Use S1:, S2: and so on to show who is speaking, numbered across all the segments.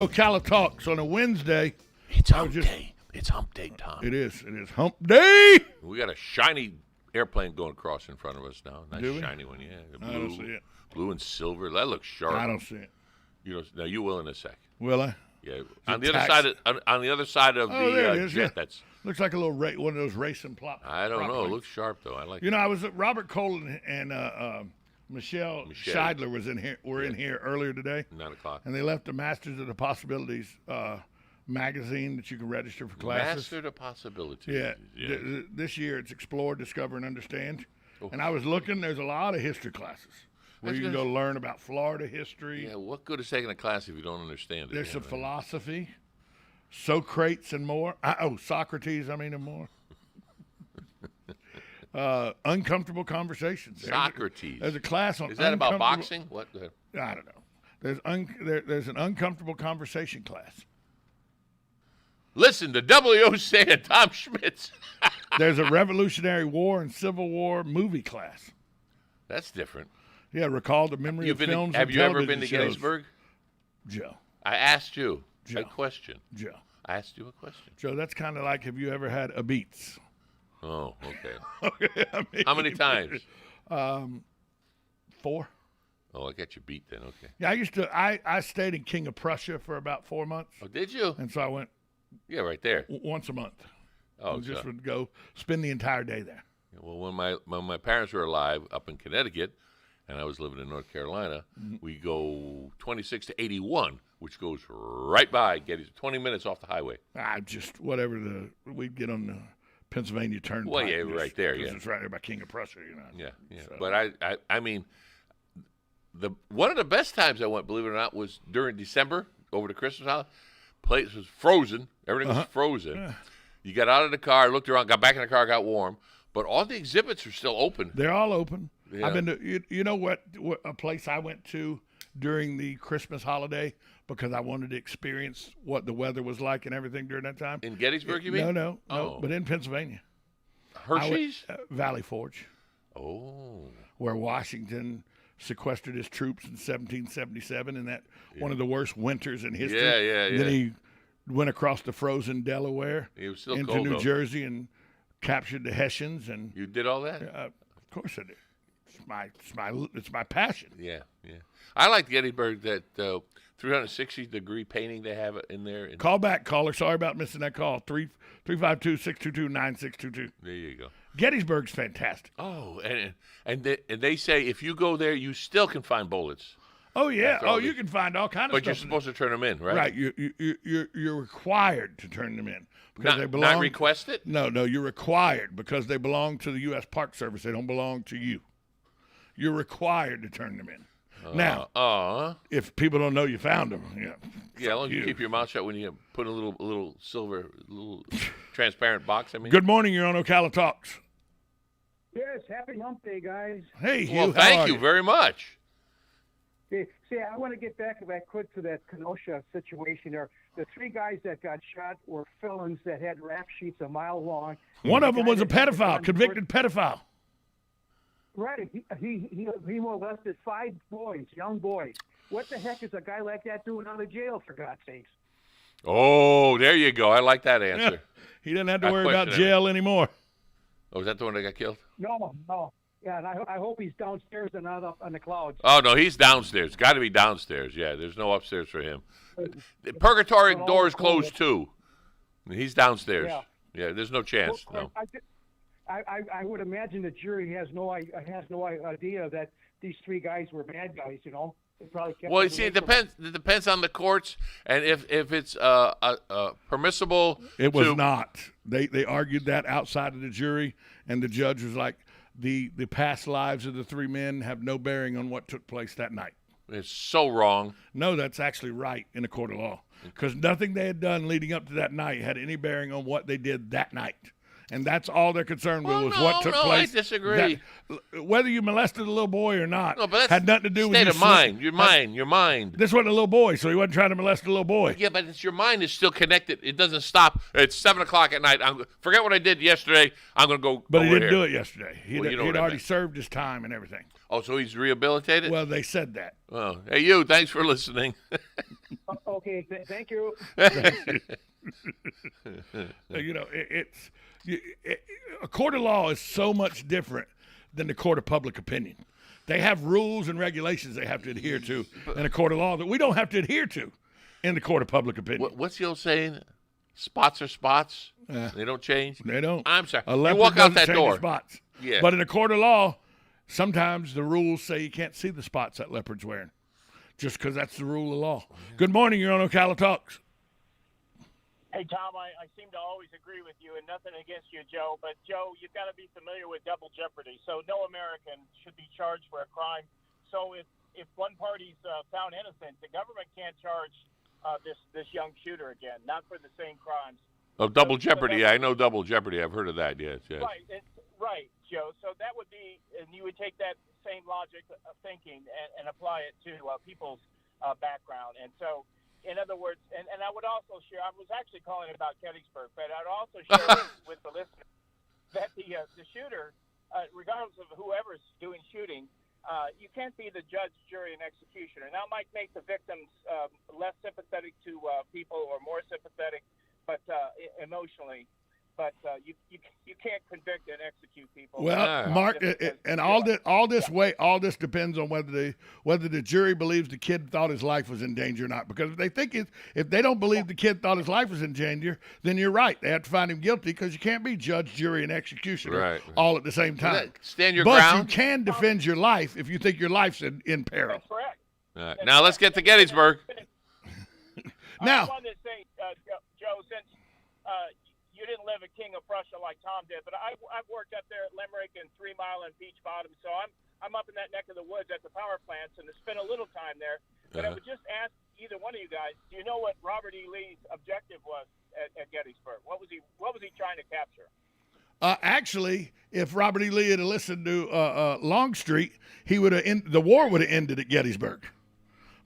S1: Ocala Talks on a Wednesday.
S2: It's hump day. It's hump day, Tom.
S1: It is. It is hump day.
S2: We got a shiny airplane going across in front of us now. Nice
S1: Do we?
S2: shiny one, yeah.
S1: I don't see it.
S2: Blue and silver. That looks sharp.
S1: I don't see it.
S2: You know, now you will in a sec.
S1: Will I?
S2: Yeah. On the other side of
S1: Oh,
S2: the
S1: there it is,
S2: jet.
S1: yeah.
S2: That's.
S1: Looks like a little one of those racing plot.
S2: I don't know. It
S1: planes.
S2: looks sharp though. I like.
S1: You know, I was at Robert Cole and Michelle Scheidler was in here. Were in here earlier today.
S2: 9 o'clock.
S1: And they left the Masters of the Possibilities magazine that you can register for classes.
S2: Master the possibilities.
S1: Yeah. This year it's Explore, Discover, and Understand.
S2: Oh.
S1: And I was looking. There's a lot of history classes where you can go learn about Florida history.
S2: Yeah. What good is taking a class if you don't understand it?
S1: There's some philosophy, Socrates and more. Socrates, and more. Uncomfortable conversations.
S2: Socrates.
S1: There's a class on.
S2: Is that about boxing? What?
S1: I don't know. There's an uncomfortable conversation class.
S2: Listen, the WOCA and Tom Schmitz.
S1: There's a Revolutionary War and Civil War movie class.
S2: That's different.
S1: Yeah, recall the memory of films.
S2: Have
S1: and
S2: you ever
S1: television
S2: been to
S1: shows.
S2: Gettysburg?
S1: Joe.
S2: I asked you
S1: Joe.
S2: a question.
S1: Joe.
S2: I asked you a question.
S1: Joe, that's kind of like, have you ever had a Beats?
S2: Oh, okay.
S1: Okay,
S2: How many times?
S1: 4.
S2: Oh, I got you beat then. Okay.
S1: Yeah, I stayed in King of Prussia for about 4 months.
S2: Oh, did you?
S1: And so I went
S2: Yeah, right there.
S1: once a month.
S2: Oh,
S1: just would go spend the entire day there.
S2: Well, when my parents were alive up in Connecticut, and I was living in North Carolina, we go 26 to 81, which goes right by Gettysburg, 20 minutes off the highway.
S1: We'd get on the Pennsylvania Turnpike.
S2: Well, yeah, right there, yeah.
S1: It's right there by King of Prussia,
S2: Yeah, yeah.
S1: So.
S2: But I mean, one of the best times I went, believe it or not, was during December over the Christmas holiday. Place was frozen. Everything was frozen.
S1: Yeah.
S2: You got out of the car, looked around, got back in the car, got warm. But all the exhibits are still open.
S1: They're all open.
S2: Yeah.
S1: I've been to, you know what a place I went to during the Christmas holiday because I wanted to experience what the weather was like and everything during that time.
S2: In Gettysburg, you mean?
S1: No,
S2: Oh.
S1: but in Pennsylvania.
S2: Hershey's?
S1: Valley Forge.
S2: Oh.
S1: Where Washington sequestered his troops in 1777 in that one of the worst winters in history.
S2: Yeah.
S1: Then he went across the frozen Delaware
S2: It was still
S1: into
S2: cold,
S1: New
S2: though.
S1: Jersey and captured the Hessians. And
S2: You did all that?
S1: of course I did. It's my passion.
S2: Yeah. I like Gettysburg, that 360-degree painting they have in there.
S1: Call back, caller. Sorry about missing that call. 352-622-9622.
S2: There you go.
S1: Gettysburg's fantastic.
S2: Oh, and they say if you go there, you still can find bullets.
S1: Oh yeah.
S2: After all
S1: You
S2: these-
S1: can find all kinds of
S2: But
S1: stuff.
S2: you're supposed to turn them in, right?
S1: Right. You're required to turn them in because they belong.
S2: Not request it?
S1: No, you're required because they belong to the U.S. Park Service. They don't belong to you. You're required to turn them in. Now, if people don't know you found them,
S2: Yeah, as long as you keep your mouth shut when you put a little silver, transparent box.
S1: Good morning. You're on Ocala Talks.
S3: Yes, happy hump day, guys.
S1: Hey, Hugh.
S2: Well,
S1: how
S2: thank
S1: are
S2: you very much.
S3: See, I want to get back, if I could, to that Kenosha situation there. The 3 guys that got shot were felons that had rap sheets a mile long.
S1: One of them was a pedophile, convicted pedophile.
S3: Right. He molested 5 boys, young boys. What the heck is a guy like that doing out of jail, for God's sakes?
S2: Oh, there you go. I like that answer.
S1: Yeah. He doesn't have to
S2: I
S1: worry about
S2: question
S1: jail anymore.
S2: Oh, is that the one that got killed?
S3: No. Yeah, and I hope he's downstairs and not up on the clouds.
S2: Oh, no, he's downstairs. Got to be downstairs. Yeah, there's no upstairs for him. The purgatory door is closed, too. He's downstairs. Yeah, there's no chance.
S3: Well,
S2: No.
S3: I would imagine the jury has no idea that these 3 guys were bad guys. They probably kept.
S2: Well, you see, it depends. It depends on the courts, and if it's permissible.
S1: It was not. They argued that outside of the jury, and the judge was like, the past lives of the 3 men have no bearing on what took place that night.
S2: It's so wrong.
S1: No, that's actually right in a court of law because nothing they had done leading up to that night had any bearing on what they did that night. And that's all they're concerned with was what took place.
S2: I disagree.
S1: Whether you molested a little boy or not
S2: No, but that's
S1: had nothing to do with
S2: state
S1: you.
S2: of mind. Your mind.
S1: This wasn't a little boy, so he wasn't trying to molest a little boy.
S2: Yeah, but it's your mind is still connected. It doesn't stop. It's 7:00 at night. Forget what I did yesterday. I'm going to go.
S1: But he
S2: over
S1: didn't
S2: here.
S1: do it yesterday. He'd
S2: Well, you know what I
S1: already
S2: meant.
S1: served his time and everything.
S2: Oh, so he's rehabilitated?
S1: Well, they said that.
S2: Oh, hey, you. Thanks for listening.
S3: Okay, thank you.
S1: A court of law is so much different than the court of public opinion. They have rules and regulations they have to adhere to in a court of law that we don't have to adhere to in the court of public opinion.
S2: What's the old saying? Spots are spots. They don't change.
S1: They don't.
S2: I'm sorry.
S1: A
S2: You
S1: leopard
S2: walk out
S1: doesn't
S2: that
S1: change
S2: door.
S1: the spots.
S2: Yeah.
S1: But in a court of law, sometimes the rules say you can't see the spots that leopard's wearing, just because that's the rule of law. Good morning. You're on Ocala Talks.
S4: Hey, Tom, I seem to always agree with you, and nothing against you, Joe. But, Joe, you've got to be familiar with double jeopardy. So no American should be charged for a crime. So if one party's found innocent, the government can't charge this young shooter again, not for the same crimes.
S2: Oh, double jeopardy. I know double jeopardy. I've heard of that, yes.
S4: Right, Joe. So that would be, and you would take that same logic of thinking and apply it to people's background. And so, in other words, and I would also share, I was actually calling about Gettysburg, but I'd also share with the listeners that the shooter, regardless of whoever's doing shooting, you can't be the judge, jury, and executioner. Now, it might make the victims less sympathetic to people or more sympathetic, but emotionally. But you can't convict and execute people.
S1: Well, Mark, and all this depends on whether the jury believes the kid thought his life was in danger or not. Because if they don't believe the kid thought his life was in danger, then you're right. They have to find him guilty because you can't be judge, jury, and executioner all at the same time.
S2: Stand your
S1: ground.
S2: ground.
S1: But you can defend your life if you think your life's in peril.
S4: That's correct.
S2: Now let's get to Gettysburg.
S1: Now,
S4: I wanted to say, Joe, since you didn't live at King of Prussia like Tom did, but I've worked up there at Limerick and 3 Mile and Beach Bottom, so I'm up in that neck of the woods at the power plants, and spent a little time there. But I would just ask either one of you guys, do you know what Robert E. Lee's objective was at Gettysburg? What was he trying to capture?
S1: Actually, if Robert E. Lee had listened to Longstreet, the war would have ended at Gettysburg,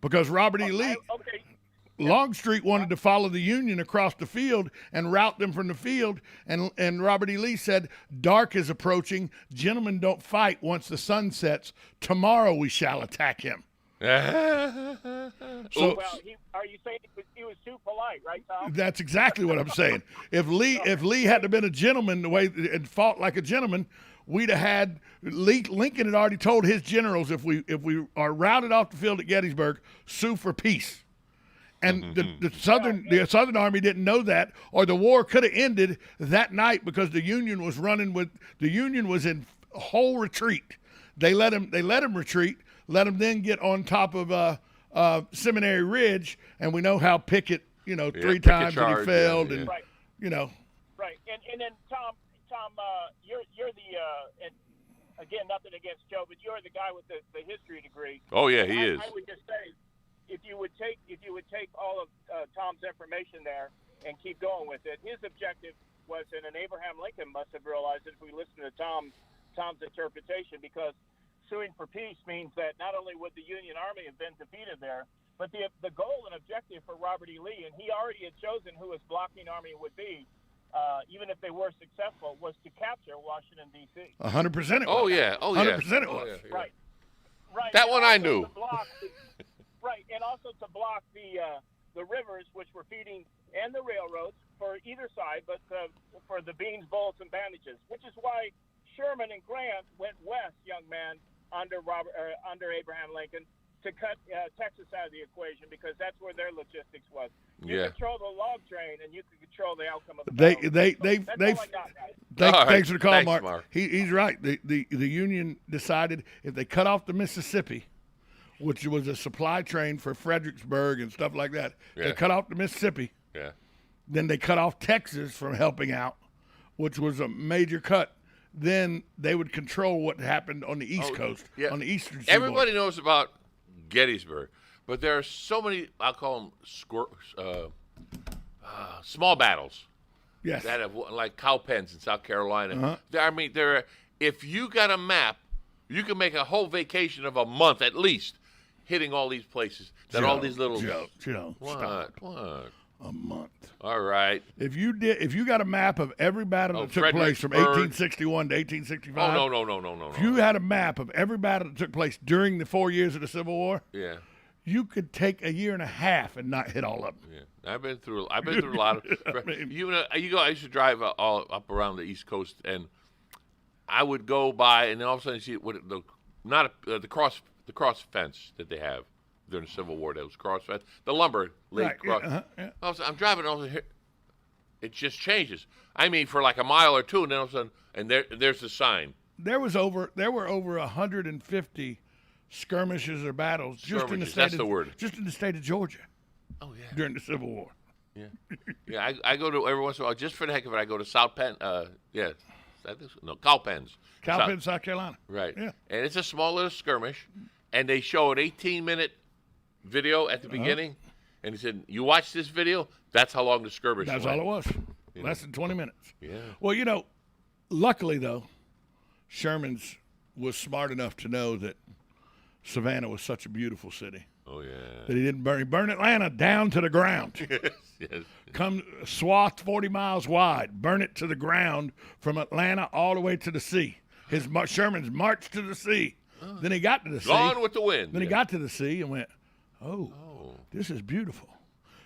S1: because Robert E. Lee. Longstreet wanted to follow the Union across the field and rout them from the field, and Robert E. Lee said, "Dark is approaching. Gentlemen don't fight once the sun sets. Tomorrow we shall attack him."
S4: Are you saying he was too polite, right, Tom?
S1: That's exactly what I'm saying. If Lee hadn't been a gentleman the way and fought like a gentleman, we'd have had Lincoln had already told his generals, if we are routed off the field at Gettysburg, sue for peace. And the Southern Army didn't know that, or the war could have ended that night because the Union was in whole retreat. They let him retreat, let him then get on top of Seminary Ridge, and we know how Pickett, 3 times and he failed, and
S4: Right. Right, and then Tom, you're the and again, nothing against Joe, but you're the guy with the history degree.
S2: Oh yeah, he is.
S4: I would just say, if you would take all of Tom's information there and keep going with it, his objective was, and Abraham Lincoln must have realized it if we listen to Tom's interpretation, because suing for peace means that not only would the Union Army have been defeated there, but the goal and objective for Robert E. Lee, and he already had chosen who his blocking army would be, even if they were successful, was to capture Washington, D.C.
S1: 100% it was.
S2: Oh, yeah.
S1: 100% it was.
S2: Yeah.
S4: Right.
S2: That one I knew.
S4: Right, and also to block the rivers, which were feeding, and the railroads for either side, but for the beans, bullets, and bandages, which is why Sherman and Grant went west, young man, under Abraham Lincoln, to cut Texas out of the equation, because that's where their logistics was. You control the log train, and you can control the outcome of the battle.
S1: Thanks for the call, Mark. He's right. The Union decided if they cut off the Mississippi, which was a supply train for Fredericksburg and stuff like that, they cut off the Mississippi.
S2: Yeah.
S1: Then they cut off Texas from helping out, which was a major cut. Then they would control what happened on the East Coast, on the eastern seaboard.
S2: Everybody knows about Gettysburg, but there are so many, I'll call them small battles.
S1: Yes.
S2: That have, like Cowpens in South Carolina.
S1: Uh-huh.
S2: I mean, if you got a map, you can make a whole vacation of a month at least, hitting all these places. All these little.
S1: Joe,
S2: what?
S1: stop.
S2: What?
S1: A month.
S2: All right.
S1: If you got a map of every battle that took place from
S2: Fredericksburg.
S1: 1861 to 1865.
S2: Oh, no.
S1: If you had a map of every battle that took place during the 4 years of the Civil War,
S2: Yeah.
S1: you could take a year and a half and not hit all of them.
S2: Yeah. I've been through a lot of. I used to drive all up around the East Coast, and I would go by, and then all of a sudden you see the cross fence that they have during the Civil War. That was cross fence, the lumber laid
S1: Right,
S2: cross.
S1: yeah.
S2: All of a sudden, I'm driving, all of a sudden, it just changes. I mean, for like a mile or two, and then all of a sudden, and there's the sign.
S1: There were over 150 skirmishes or battles just in the state.
S2: That's the word.
S1: Just in the state of Georgia.
S2: Oh yeah.
S1: During the Civil War.
S2: Yeah. Yeah. I go to every once in a while, just for the heck of it. I go to South Penn. Cowpens.
S1: Cowpens, South Carolina.
S2: Right.
S1: Yeah.
S2: And it's a small little skirmish, and they show an 18-minute video at the beginning, and he said, "You watch this video. That's how long the skirmish
S1: That's
S2: went."
S1: all it was. Less than 20 minutes.
S2: Yeah.
S1: Well, luckily though, Sherman's was smart enough to know that Savannah was such a beautiful city
S2: Oh yeah.
S1: that he didn't burn. He burned Atlanta down to the ground.
S2: Yes.
S1: Come swath 40 miles wide, burn it to the ground from Atlanta all the way to the sea. Sherman's marched to the sea. Then he got to the sea.
S2: Gone with the wind.
S1: Then he got to the sea and went, oh, this is beautiful.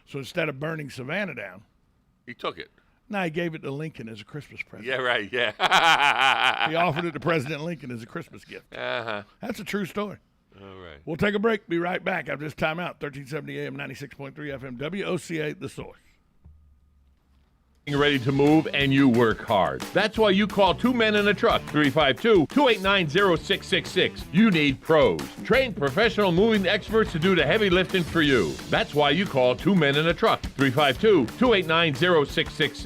S1: So instead of burning Savannah down,
S2: He took it.
S1: now he gave it to Lincoln as a Christmas present.
S2: Yeah. Right. Yeah.
S1: He offered it to President Lincoln as a Christmas gift.
S2: Uh-huh.
S1: That's a true story.
S2: All right.
S1: We'll take a break. Be right back after this timeout. 1370 AM, 96.3 FM, WOCA, The Source.
S5: Ready to move, and you work hard. That's why you call Two Men in a Truck, 352-289-0666. You need pros. Trained professional moving experts to do the heavy lifting for you. That's why you call Two Men in a Truck, 352-289-0666.